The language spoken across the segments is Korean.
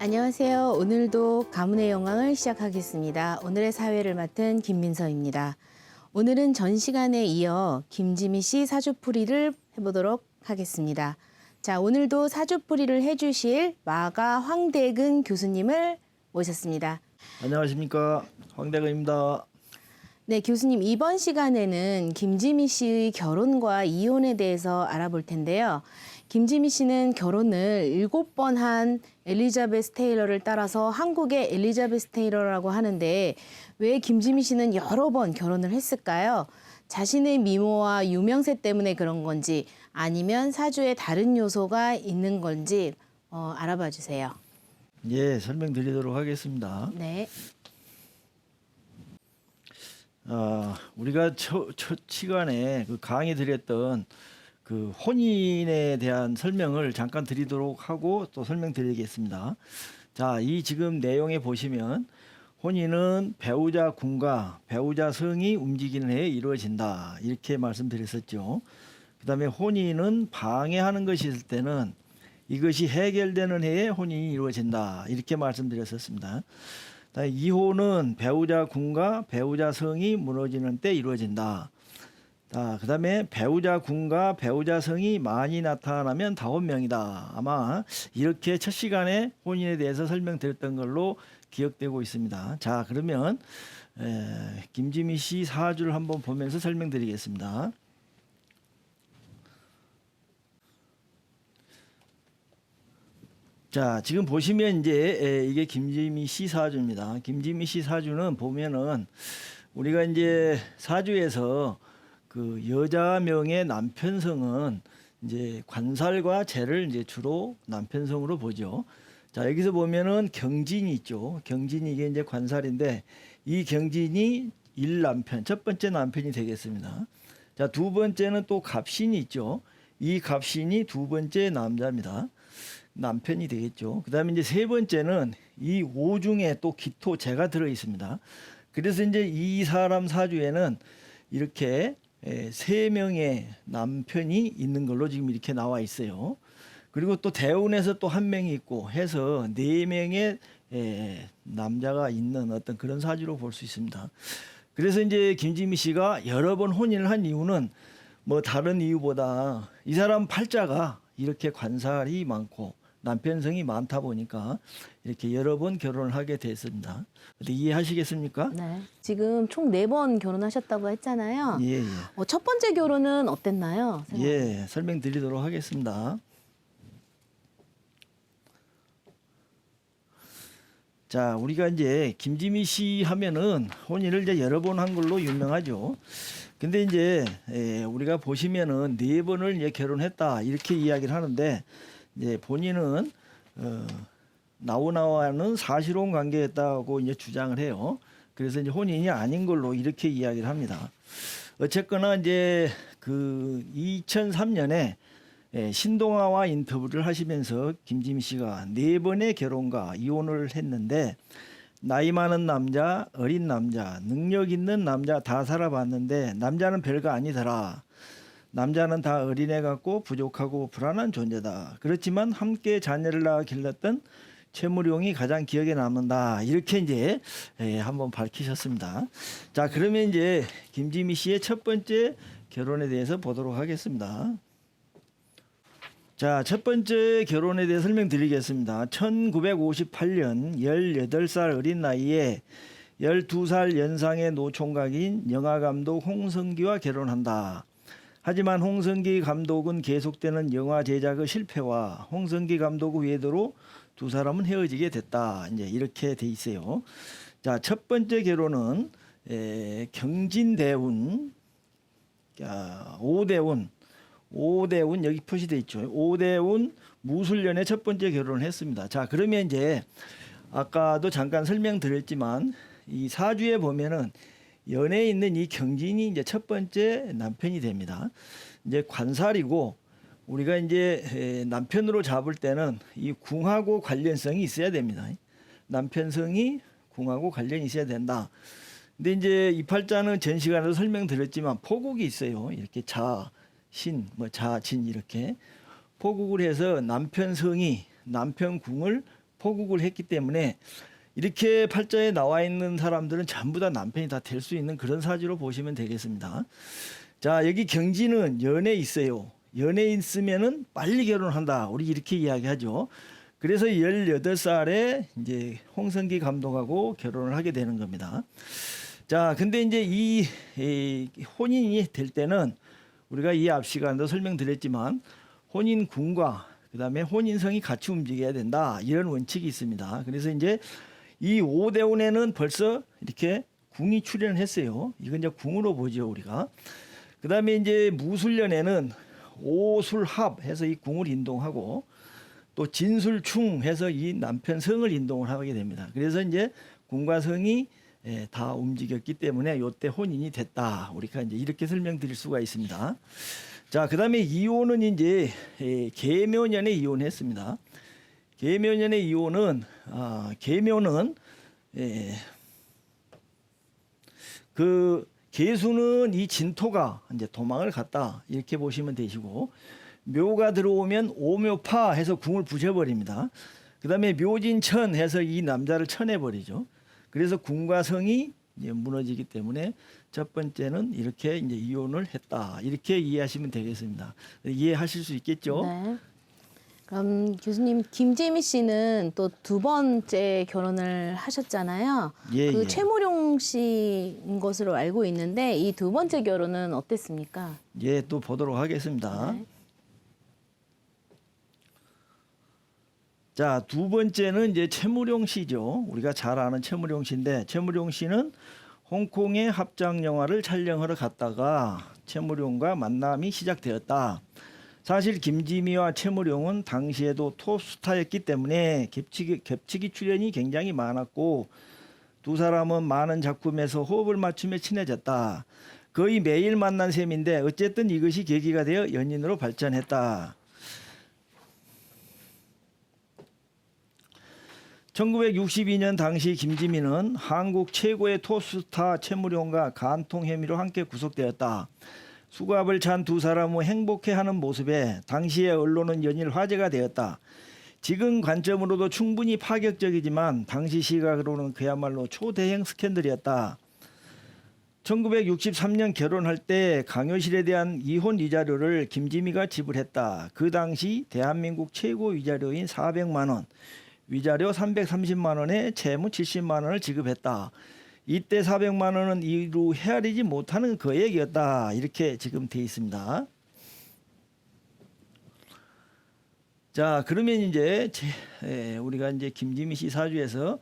안녕하세요. 오늘도 가문의 영광을 시작하겠습니다. 오늘의 사회를 맡은 김민서입니다. 오늘은 전 시간에 이어 김지미 씨 사주풀이를 해보도록 하겠습니다. 자, 오늘도 사주풀이를 해주실 마가 황대근 교수님을 모셨습니다. 안녕하십니까, 황대근입니다. 네, 교수님, 이번 시간에는 김지미 씨의 결혼과 이혼에 대해서 알아볼 텐데요. 김지미 씨는 결혼을 7번 한 엘리자베스 테일러를 따라서 한국의 엘리자베스 테일러라고 하는데 왜 김지미 씨는 여러 번 결혼을 했을까요? 자신의 미모와 유명세 때문에 그런 건지 아니면 사주에 다른 요소가 있는 건지 알아봐 주세요. 예, 설명드리도록 하겠습니다. 네. 우리가 첫 시간에 그 강의 드렸던 그 혼인에 대한 설명을 잠깐 드리도록 하고 또 설명드리겠습니다. 자, 이 지금 내용에 보시면 혼인은 배우자 궁과 배우자 성이 움직이는 해에 이루어진다, 이렇게 말씀드렸었죠. 그 다음에 혼인은 방해하는 것이 있을 때는 이것이 해결되는 해에 혼인이 이루어진다, 이렇게 말씀드렸었습니다. 이혼은 배우자 궁과 배우자 성이 무너지는 때 이루어진다. 그 다음에 배우자 궁과 배우자 성이 많이 나타나면 다혼명이다. 아마 이렇게 첫 시간에 혼인에 대해서 설명드렸던 걸로 기억되고 있습니다. 자, 그러면 김지미 씨 사주를 한번 보면서 설명드리겠습니다. 자, 지금 보시면 이제 이게 김지미 씨 사주입니다. 김지미 씨 사주는 보면은 우리가 이제 사주에서 그 여자명의 남편성은 이제 관살과 재를 이제 주로 남편성으로 보죠. 자, 여기서 보면은 경진이 있죠. 경진이 이게 이제 관살인데 이 경진이 일남편, 첫 번째 남편이 되겠습니다. 자, 두 번째는 또 갑신이 있죠. 이 갑신이 두 번째 남자입니다. 남편이 되겠죠. 그 다음에 이제 세 번째는 이 오중에 또 기토 재가 들어 있습니다. 그래서 이제 이 사람 사주에는 이렇게 세 명의 남편이 있는 걸로 지금 이렇게 나와 있어요. 그리고 또 대운에서 또 한 명이 있고 해서 네 명의 남자가 있는 어떤 그런 사주로 볼 수 있습니다. 그래서 이제 김지미 씨가 여러 번 혼인을 한 이유는 뭐 다른 이유보다 이 사람 팔자가 이렇게 관살이 많고 남편성이 많다 보니까 이렇게 여러 번 결혼을 하게 됐습니다. 이해하시겠습니까? 네. 지금 총 4번 결혼하셨다고 했잖아요. 예, 예. 첫 번째 결혼은 어땠나요? 예, 설명드리도록 하겠습니다. 자, 우리가 이제 김지미 씨 하면은 혼인을 이제 여러 번 한 걸로 유명하죠. 근데 이제 우리가 보시면은 4번을 이제 결혼했다, 이렇게 이야기를 하는데 이제 본인은 나우나와는 사실혼 관계였다고 이제 주장을 해요. 그래서 이제 혼인이 아닌 걸로 이렇게 이야기를 합니다. 어쨌거나 이제 그 2003년에 신동아와 인터뷰를 하시면서 김지미 씨가 4번의 결혼과 이혼을 했는데 나이 많은 남자, 어린 남자, 능력 있는 남자 다 살아봤는데 남자는 별거 아니더라. 남자는 다 어린애 같고 부족하고 불안한 존재다. 그렇지만 함께 자녀를 낳아 길렀던 최무룡이 가장 기억에 남는다. 이렇게 이제 한번 밝히셨습니다. 자, 그러면 이제 김지미 씨의 첫 번째 결혼에 대해서 보도록 하겠습니다. 자, 첫 번째 결혼에 대해 설명드리겠습니다. 1958년 18살 어린 나이에 12살 연상의 노총각인 영화감독 홍성기와 결혼한다. 하지만 홍성기 감독은 계속되는 영화 제작의 실패와 홍성기 감독의 외도로 두 사람은 헤어지게 됐다. 이제 이렇게 돼 있어요. 자, 첫 번째 결혼은 경진대운, 오대운 여기 표시돼 있죠. 오대운 무술년에 첫 번째 결혼을 했습니다. 자, 그러면 이제 아까도 잠깐 설명드렸지만 이 사주에 보면은 연애에 있는 이 경진이 이제 첫 번째 남편이 됩니다. 이제 관살이고 우리가 이제 남편으로 잡을 때는 이 궁하고 관련성이 있어야 됩니다. 남편성이 궁하고 관련이 있어야 된다. 근데 이제 이 팔자는 전 시간에도 설명드렸지만 포국이 있어요. 이렇게 자, 신, 자, 진 이렇게 포국을 해서 남편 성이 남편 궁을 포국을 했기 때문에 이렇게 팔자에 나와 있는 사람들은 전부 다 남편이 다 될 수 있는 그런 사주로 보시면 되겠습니다. 자, 여기 경지는 연에 있어요. 연에 있으면은 빨리 결혼한다. 우리 이렇게 이야기하죠. 그래서 18살에 이제 홍성기 감독하고 결혼을 하게 되는 겁니다. 자, 근데 이제 이 혼인이 될 때는 우리가 이 앞 시간도 설명드렸지만 혼인궁과 그다음에 혼인성이 같이 움직여야 된다. 이런 원칙이 있습니다. 그래서 이제 이 오대운에는 벌써 이렇게 궁이 출현했어요. 이건 이제 궁으로 보죠, 우리가. 그다음에 이제 무술년에는 오술합 해서 이 궁을 인동하고 또 진술충 해서 이 남편 성을 인동을 하게 됩니다. 그래서 이제 궁과 성이 다 움직였기 때문에 요때 혼인이 됐다. 우리가 이제 이렇게 설명드릴 수가 있습니다. 자, 그다음에 이혼은 이제 계묘년에 이혼했습니다. 계묘년의 이혼은 계묘는 그 계수는 이 진토가 이제 도망을 갔다 이렇게 보시면 되시고 묘가 들어오면 오묘파 해서 궁을 부셔버립니다. 그다음에 묘진천 해서 이 남자를 쳐내버리죠. 그래서 궁과 성이 이제 무너지기 때문에 첫 번째는 이렇게 이제 이혼을 했다 이렇게 이해하시면 되겠습니다. 이해하실 수 있겠죠? 네. 그럼 교수님 김재미 씨는 또 두 번째 결혼을 하셨잖아요. 예, 그 예. 최무룡 씨인 것으로 알고 있는데 이 두 번째 결혼은 어땠습니까? 예, 또 보도록 하겠습니다. 네. 자, 두 번째는 이제 최무룡 씨죠. 우리가 잘 아는 최무룡 씨인데 최무룡 씨는 홍콩에 합작 영화를 촬영하러 갔다가 최무룡과 만남이 시작되었다. 사실 김지미와 최무룡은 당시에도 톱스타였기 때문에 겹치기 출연이 굉장히 많았고 두 사람은 많은 작품에서 호흡을 맞추며 친해졌다. 거의 매일 만난 셈인데 어쨌든 이것이 계기가 되어 연인으로 발전했다. 1962년 당시 김지미는 한국 최고의 톱스타 최무룡과 간통 혐의로 함께 구속되었다. 수갑을 찬 두 사람은 행복해하는 모습에 당시의 언론은 연일 화제가 되었다. 지금 관점으로도 충분히 파격적이지만 당시 시각으로는 그야말로 초대형 스캔들이었다. 1963년 결혼할 때 강효실에 대한 이혼 위자료를 김지미가 지불했다. 그 당시 대한민국 최고 위자료인 400만 원, 위자료 330만 원에 채무 70만 원을 지급했다. 이때 400만 원은 이루 헤아리지 못하는 거액이었다. 이렇게 지금 돼 있습니다. 자, 그러면 이제 우리가 이제 김지미 씨 사주에서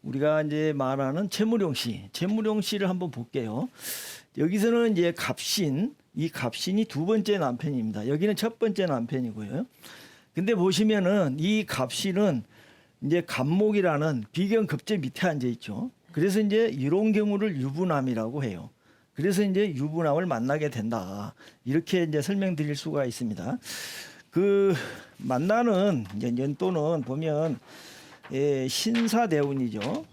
우리가 이제 말하는 최무룡 씨를 한번 볼게요. 여기서는 이제 갑신, 이 갑신이 두 번째 남편입니다. 여기는 첫 번째 남편이고요. 근데 보시면은 이 갑신은 이제 갑목이라는 비견급제 밑에 앉아 있죠. 그래서 이제 이런 경우를 유부남이라고 해요. 그래서 이제 유부남을 만나게 된다. 이렇게 이제 설명드릴 수가 있습니다. 그 만나는 이제 년도는 보면 신사대운이죠.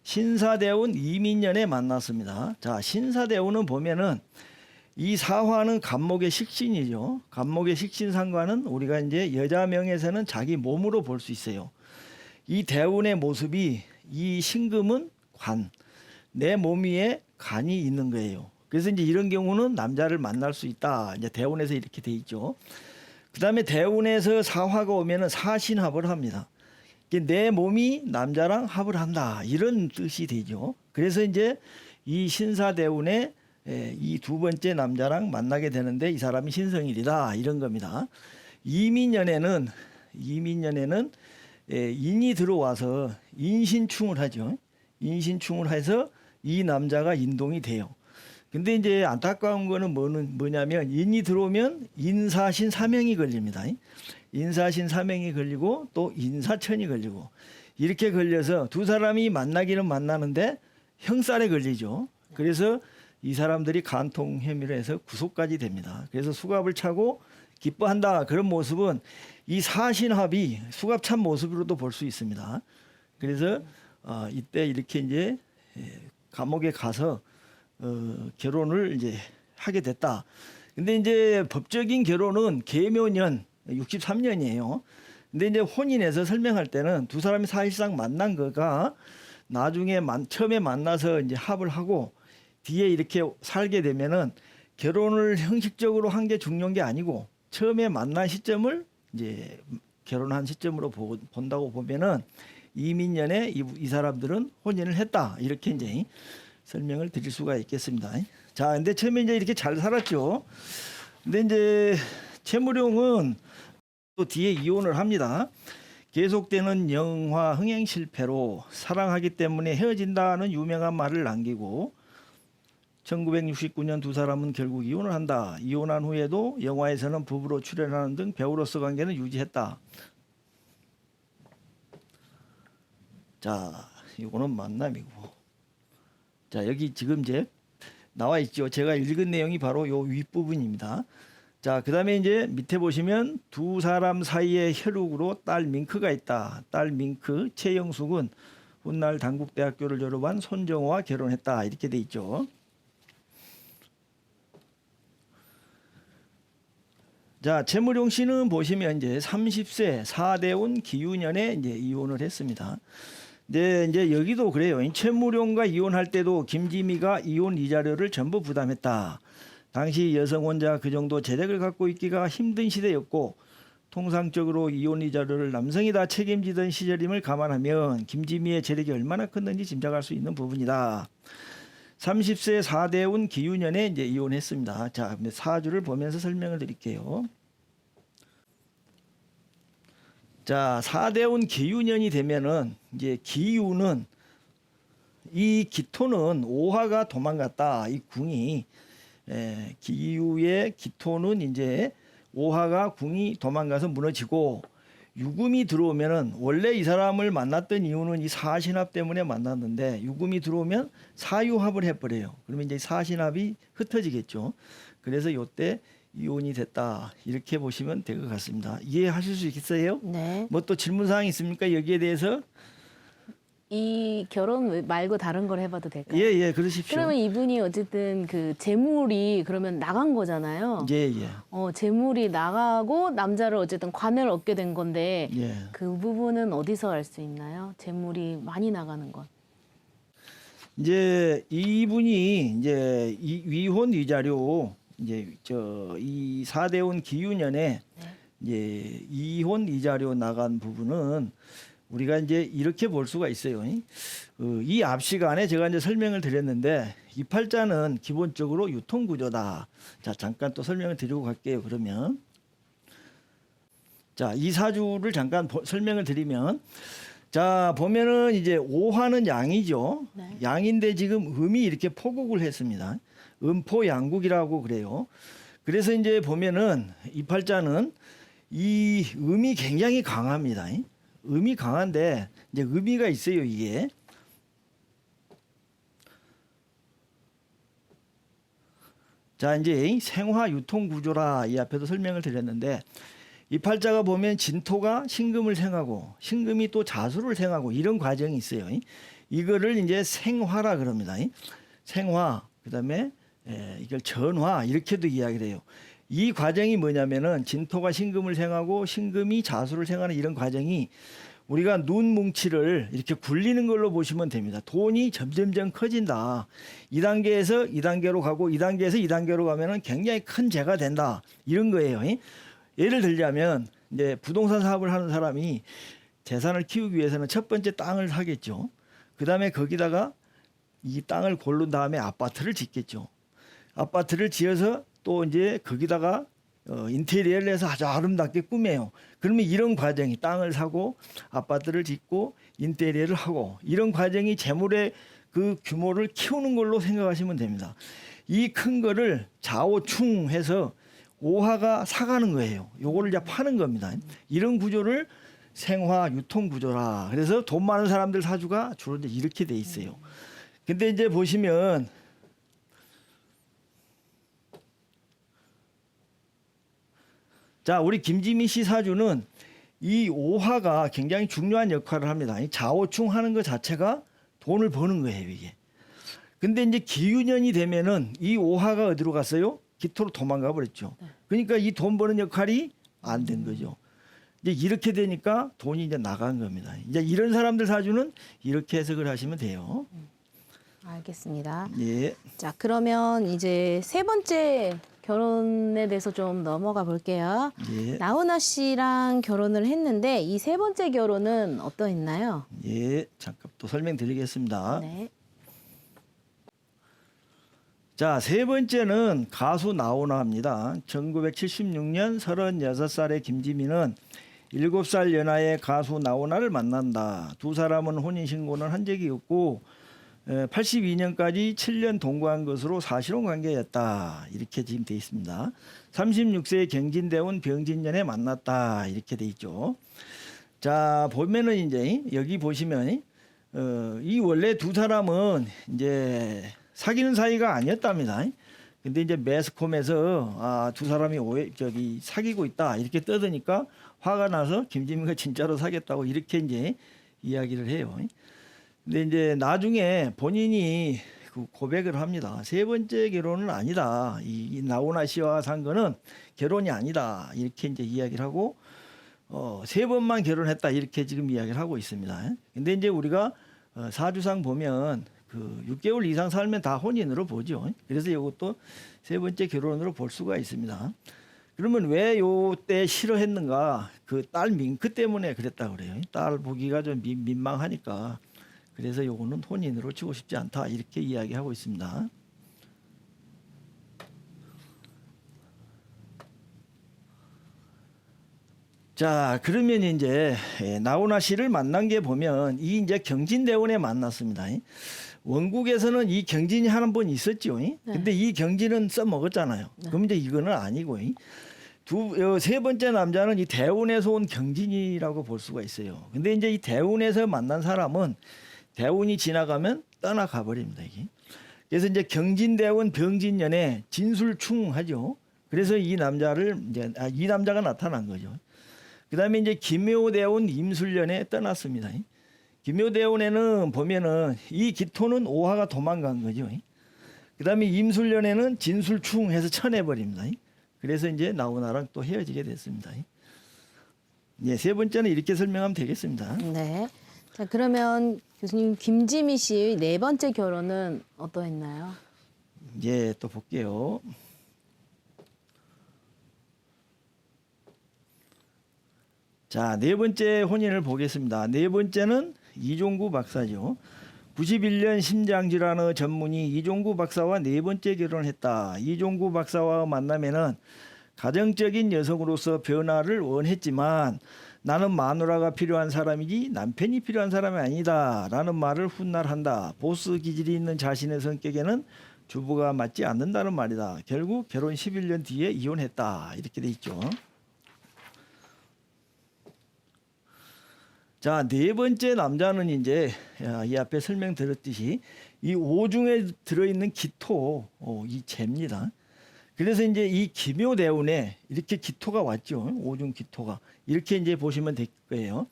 신사대운 이민년에 만났습니다. 자, 신사대운은 보면은 이 사화는 갑목의 식신이죠. 갑목의 식신상관은 우리가 이제 여자 명에서는 자기 몸으로 볼 수 있어요. 이 대운의 모습이 이 신금은 관, 내 몸 위에 간이 있는 거예요. 그래서 이제 이런 경우는 남자를 만날 수 있다. 이제 대운에서 이렇게 돼 있죠. 그다음에 대운에서 사화가 오면은 사신합을 합니다. 내 몸이 남자랑 합을 한다. 이런 뜻이 되죠. 그래서 이제 이 신사대운에 이 두 번째 남자랑 만나게 되는데 이 사람이 신성일이다. 이런 겁니다. 이민년에는 인이 들어와서 인신충을 하죠. 인신충을 해서 이 남자가 인동이 돼요. 근데 이제 안타까운 거는 뭐냐면 인이 들어오면 인사신 사명이 걸립니다. 인사신 사명이 걸리고 또 인사천이 걸리고 이렇게 걸려서 두 사람이 만나기는 만나는데 형살에 걸리죠. 그래서 이 사람들이 간통 혐의로 해서 구속까지 됩니다. 그래서 수갑을 차고 기뻐한다. 그런 모습은 이 사신합이 수갑 찬 모습으로도 볼 수 있습니다. 그래서 이때 이렇게 이제 감옥에 가서 결혼을 이제 하게 됐다. 근데 이제 법적인 결혼은 계묘년 63년이에요. 근데 이제 혼인해서 설명할 때는 두 사람이 사실상 만난 거가 나중에 처음에 만나서 이제 합을 하고 뒤에 이렇게 살게 되면은 결혼을 형식적으로 한 게 중요한 게 아니고 처음에 만난 시점을 이제 결혼한 시점으로 본다고 보면은 이민년에 이 사람들은 혼인을 했다. 이렇게 이제 설명을 드릴 수가 있겠습니다. 자, 근데 처음에 이제 이렇게 잘 살았죠. 근데 이제 최무룡은 또 뒤에 이혼을 합니다. 계속되는 영화 흥행 실패로 사랑하기 때문에 헤어진다는 유명한 말을 남기고 1969년 두 사람은 결국 이혼을 한다. 이혼한 후에도 영화에서는 부부로 출연하는 등 배우로서 관계는 유지했다. 자, 이거는 만남이고. 자, 여기 지금 이제 나와 있죠. 제가 읽은 내용이 바로 요 윗부분입니다. 자, 그다음에 이제 밑에 보시면 두 사람 사이에 혈육으로 딸 밍크가 있다. 딸 밍크 최영숙은 훗날 단국대학교를 졸업한 손정호와 결혼했다. 이렇게 돼 있죠. 자, 최무룡 씨는 보시면 이제 30세 사대운 기유년에 이제 이혼을 했습니다. 네, 이제 여기도 그래요. 최무룡과 이혼할 때도 김지미가 이혼 이자료를 전부 부담했다. 당시 여성 혼자 그 정도 재력을 갖고 있기가 힘든 시대였고 통상적으로 이혼 이자료를 남성이 다 책임지던 시절임을 감안하면 김지미의 재력이 얼마나 컸는지 짐작할 수 있는 부분이다. 30세 사대운 기유년에 이제 이혼했습니다. 자, 사주를 보면서 설명을 드릴게요. 자, 사대운 기유년이 되면은 이제 기유는 이 기토는 오화가 도망갔다. 이 궁이 기유의 기토는 이제 오화가 궁이 도망가서 무너지고 유금이 들어오면은 원래 이 사람을 만났던 이유는 이 사신합 때문에 만났는데 유금이 들어오면 사유합을 해버려요. 그러면 이제 사신합이 흩어지겠죠. 그래서 요때 이혼이 됐다. 이렇게 보시면 될 것 같습니다. 이해하실 수 있겠어요? 네. 뭐 또 질문 사항 있습니까? 여기에 대해서? 이 결혼 말고 다른 걸 해봐도 될까요? 예, 예, 그러십시오. 그러면 이분이 어쨌든 그 재물이 그러면 나간 거잖아요. 예, 예. 재물이 나가고 남자를 어쨌든 관을 얻게 된 건데 예. 그 부분은 어디서 알 수 있나요? 재물이 많이 나가는 건. 이제 이분이 이제 위혼 위자료 이제 이 사대운 기유년에 이제 이혼 이자료 나간 부분은 우리가 이제 이렇게 볼 수가 있어요. 이 앞 시간에 제가 이제 설명을 드렸는데 이 팔자는 기본적으로 유통구조다. 자, 잠깐 또 설명을 드리고 갈게요. 그러면 자, 이 사주를 잠깐 설명을 드리면 자, 보면은 이제 오화는 양이죠. 네. 양인데 지금 음이 이렇게 포국을 했습니다. 음포양국이라고 그래요. 그래서 이제 보면은 이 팔자는 이 음이 굉장히 강합니다. 음이 강한데 이제 의미가 있어요, 이게. 자, 이제 생화 유통 구조라 이 앞에도 설명을 드렸는데 이 팔자가 보면 진토가 신금을 생하고 신금이 또 자수를 생하고 이런 과정이 있어요. 이거를 이제 생화라 그럽니다. 생화, 그다음에 이걸 전화 이렇게도 이야기를 해요. 이 과정이 뭐냐면은 진토가 신금을 생하고 신금이 자수를 생하는 이런 과정이 우리가 눈 뭉치를 이렇게 굴리는 걸로 보시면 됩니다. 돈이 점점점 커진다. 2단계에서 2단계로 가고 2단계에서 2단계로 가면은 굉장히 큰 재가 된다. 이런 거예요. 예를 들자면 이제 부동산 사업을 하는 사람이 재산을 키우기 위해서는 첫 번째 땅을 사겠죠. 그다음에 거기다가 이 땅을 고른 다음에 아파트를 짓겠죠. 아파트를 지어서 또 이제 거기다가 인테리어를 해서 아주 아름답게 꾸며요. 그러면 이런 과정이 땅을 사고 아파트를 짓고 인테리어를 하고 이런 과정이 재물의 그 규모를 키우는 걸로 생각하시면 됩니다. 이 큰 거를 좌우충해서 오화가 사가는 거예요. 요거를 이제 파는 겁니다. 이런 구조를 생화 유통 구조라. 그래서 돈 많은 사람들 사주가 주로 이제 이렇게 돼 있어요. 근데 이제 보시면 자, 우리 김지미 씨 사주는 이 오화가 굉장히 중요한 역할을 합니다. 이 좌우충하는 것 자체가 돈을 버는 거예요, 이게. 근데 이제 기유년이 되면은 이 오화가 어디로 갔어요? 기토로 도망가 버렸죠. 그러니까 이 돈 버는 역할이 안 된 거죠. 이제 이렇게 되니까 돈이 이제 나간 겁니다. 이제 이런 사람들 사주는 이렇게 해석을 하시면 돼요. 알겠습니다. 예. 자, 그러면 이제 세 번째 결혼에 대해서 좀 넘어가 볼게요. 예. 나훈아 씨랑 결혼을 했는데 이 세 번째 결혼은 어떠했나요? 예. 잠깐 또 설명드리겠습니다. 네. 자, 세 번째는 가수 나훈아입니다. 1976년 36살의 김지민은 7살 연하의 가수 나훈아를 만난다. 두 사람은 혼인신고는 한 적이 없고 82년까지 7년 동거한 것으로 사실혼 관계였다. 이렇게 지금 돼 있습니다. 36세의 경진대원 병진년에 만났다. 이렇게 돼 있죠. 자, 보면은 이제 여기 보시면 이 원래 두 사람은 이제 사귀는 사이가 아니었답니다. 근데 이제 매스컴에서 두 사람이 사귀고 있다 이렇게 떠드니까 화가 나서 김지민가 진짜로 사귀었다고 이렇게 이제 이야기를 해요. 근데 이제 나중에 본인이 그 고백을 합니다. 세 번째 결혼은 아니다. 이 나훈아 씨와 산 거는 결혼이 아니다. 이렇게 이제 이야기를 하고 세 번만 결혼했다 이렇게 지금 이야기를 하고 있습니다. 근데 이제 우리가 사주상 보면 그 6개월 이상 살면 다 혼인으로 보죠. 그래서 이것도 세 번째 결혼으로 볼 수가 있습니다. 그러면 왜 요때 싫어했는가? 그 딸 밍크 때문에 그랬다 그래요. 딸 보기가 좀 민망하니까. 그래서 요거는 혼인으로 치고 싶지 않다. 이렇게 이야기하고 있습니다. 자, 그러면 이제 나훈아 씨를 만난 게 보면 이 이제 경진대원에 만났습니다. 원국에서는 이 경진이 한 번 있었죠. 근데 이 경진은 써먹었잖아요. 그럼 이제 이거는 아니고 세 번째 남자는 이 대운에서 온 경진이라고 볼 수가 있어요. 근데 이제 이 대운에서 만난 사람은 대운이 지나가면 떠나가 버립니다. 이게. 그래서 이제 경진대원 병진년에 진술충하죠. 그래서 이 남자를 이제 이 남자가 나타난 거죠. 그다음에 이제 기묘대운 임술년에 떠났습니다. 기묘대운에는 보면은 이 기토는 오화가 도망간 거죠. 그다음에 임술년에는 진술충해서 쳐내버립니다. 그래서 이제 나훈아랑 또 헤어지게 됐습니다. 예, 세 번째는 이렇게 설명하면 되겠습니다. 네. 자, 그러면 교수님 김지미 씨의 네 번째 결혼은 어떠했나요? 예, 또 볼게요. 자, 네 번째 혼인을 보겠습니다. 네 번째는 이종구 박사죠. 91년 심장질환의 전문의 이종구 박사와 네 번째 결혼을 했다. 이종구 박사와 만나면은 가정적인 여성으로서 변화를 원했지만 나는 마누라가 필요한 사람이지 남편이 필요한 사람이 아니다 라는 말을 훗날 한다. 보스 기질이 있는 자신의 성격에는 주부가 맞지 않는다는 말이다. 결국 결혼 11년 뒤에 이혼했다. 이렇게 돼 있죠. 자, 네 번째 남자는 이제 이 앞에 설명드렸듯이 이 오중에 들어있는 기토, 이 재입니다. 그래서 이제 이 기묘대운에 이렇게 기토가 왔죠. 오중 기토가. 이렇게 이제 보시면 될 거예요.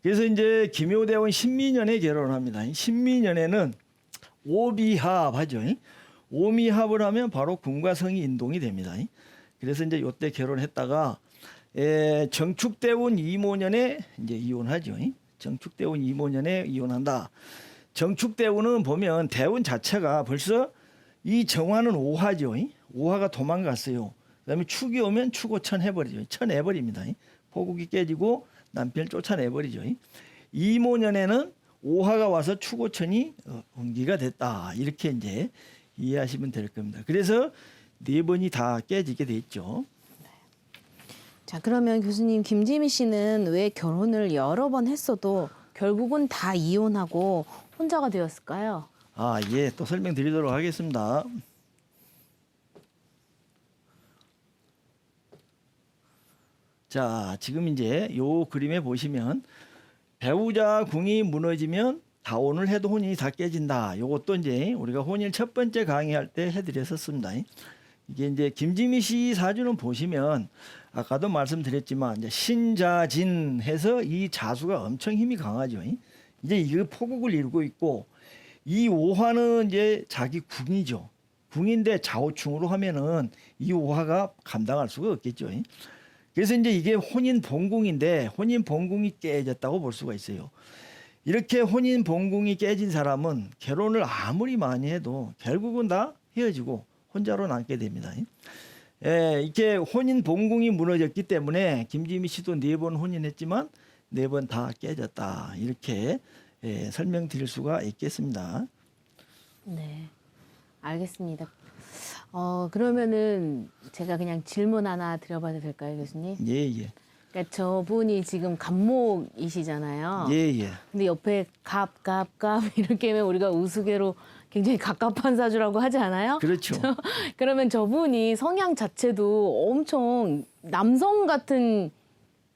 그래서 이제 기묘대운 신미년에 결혼합니다. 신미년에는 오비합 하죠. 오미합을 하면 바로 금과 성이 인동이 됩니다. 그래서 이제 요때 결혼했다가 정축대운 이모년에 이제 이혼하죠. 정축대운 이모년에 이혼한다. 정축대운은 보면 대운 자체가 벌써 이 정화는 오화죠. 오화가 도망갔어요. 그다음에 축이 오면 축오천 해버리죠. 쳐내버립니다. 포국이 깨지고 남편을 쫓아내버리죠. 이모년에는 오화가 와서 축오천이 운기가 됐다. 이렇게 이제 이해하시면 될 겁니다. 그래서 네 번이 다 깨지게 됐죠. 자, 그러면 교수님 김지미 씨는 왜 결혼을 여러 번 했어도 결국은 다 이혼하고 혼자가 되었을까요? 예, 또 설명드리도록 하겠습니다. 자, 지금 이제 요 그림에 보시면 배우자 궁이 무너지면 다혼을 해도 혼인이 다 깨진다. 요것도 이제 우리가 혼인 첫 번째 강의할 때 해드렸었습니다. 이게 이제 김지미 씨 사주는 보시면 아까도 말씀드렸지만 이제 신자진 해서 이 자수가 엄청 힘이 강하죠. 이제 이거 포국을 이루고 있고 이 오화는 이제 자기 궁이죠. 궁인데 좌우충으로 하면은 이 오화가 감당할 수가 없겠죠. 그래서 이제 이게 혼인 본궁인데 혼인 본궁이 깨졌다고 볼 수가 있어요. 이렇게 혼인 본궁이 깨진 사람은 결혼을 아무리 많이 해도 결국은 다 헤어지고 혼자로 남게 됩니다. 예, 이렇게 혼인 본궁이 무너졌기 때문에 김지미 씨도 4번 혼인했지만 4번 다 깨졌다. 이렇게 설명드릴 수가 있겠습니다. 네, 알겠습니다. 그러면은 제가 그냥 질문 하나 드려봐도 될까요, 교수님? 예, 예. 그러니까 저분이 지금 갑목이시잖아요. 예, 예. 근데 옆에 갑 이렇게 하면 우리가 우스개로 굉장히 갑갑한 사주라고 하지 않아요? 그렇죠. 그러면 저분이 성향 자체도 엄청 남성 같은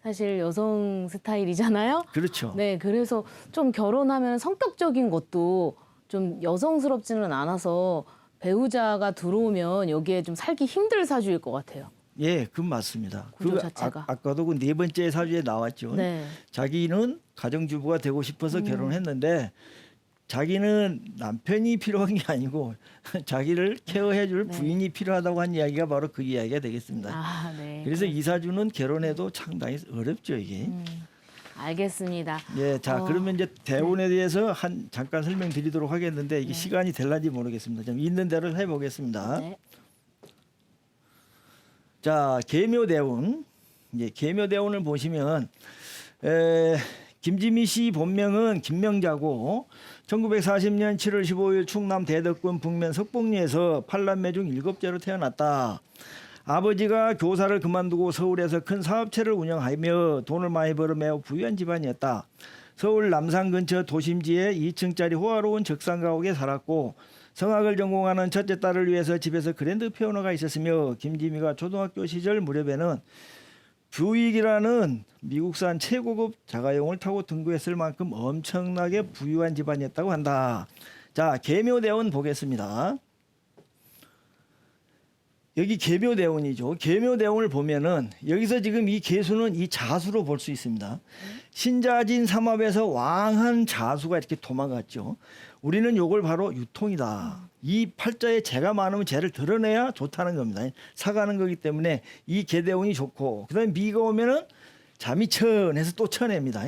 사실 여성 스타일이잖아요. 그렇죠. 네, 그래서 좀 결혼하면 성격적인 것도 좀 여성스럽지는 않아서 배우자가 들어오면 여기에 좀 살기 힘들 사주일 것 같아요. 예, 그건 맞습니다. 구조 자체가. 아까도 그 4번째 사주에 나왔죠. 네. 자기는 가정주부가 되고 싶어서 결혼했는데 자기는 남편이 필요한 게 아니고 자기를 케어해줄 부인이 필요하다고 한 이야기가 바로 그 이야기가 되겠습니다. 아, 네. 그래서 이 사주는 결혼해도 상당히 어렵죠, 이게. 알겠습니다. 예, 자 그러면 이제 대운에 대해서 잠깐 설명드리도록 하겠는데 이게 시간이 될런지 모르겠습니다. 좀 있는 대로 해보겠습니다. 네. 자, 계묘대운. 이제 계묘대운을 보시면 김지미 씨 본명은 김명자고 1940년 7월 15일 충남 대덕군 북면 석봉리에서 8남매 중 7째로 태어났다. 아버지가 교사를 그만두고 서울에서 큰 사업체를 운영하며 돈을 많이 벌어 매우 부유한 집안이었다. 서울 남산 근처 도심지에 2층짜리 호화로운 적상가옥에 살았고 성악을 전공하는 첫째 딸을 위해서 집에서 그랜드 피아노가 있었으며 김지미가 초등학교 시절 무렵에는 뷰익이라는 미국산 최고급 자가용을 타고 등교했을 만큼 엄청나게 부유한 집안이었다고 한다. 자, 계묘대운 보겠습니다. 여기 계묘대운이죠. 계묘대운을 보면은 여기서 지금 이 계수는 이 자수로 볼 수 있습니다. 신자진 삼합에서 왕한 자수가 이렇게 도망갔죠. 우리는 요걸 바로 유통이다. 이 팔자에 재가 많으면 재를 드러내야 좋다는 겁니다. 사가는 거기 때문에 이 계대운이 좋고 그다음에 미가 오면은 잠이 천해서 또 쳐냅니다.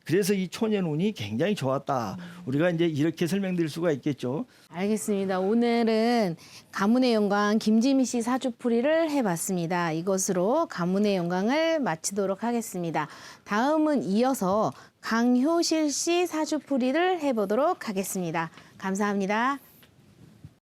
그래서 이 초년운이 굉장히 좋았다. 우리가 이제 이렇게 설명드릴 수가 있겠죠. 알겠습니다. 오늘은 가문의 영광 김지미 씨 사주풀이를 해봤습니다. 이것으로 가문의 영광을 마치도록 하겠습니다. 다음은 이어서 강효실 씨 사주풀이를 해보도록 하겠습니다. 감사합니다.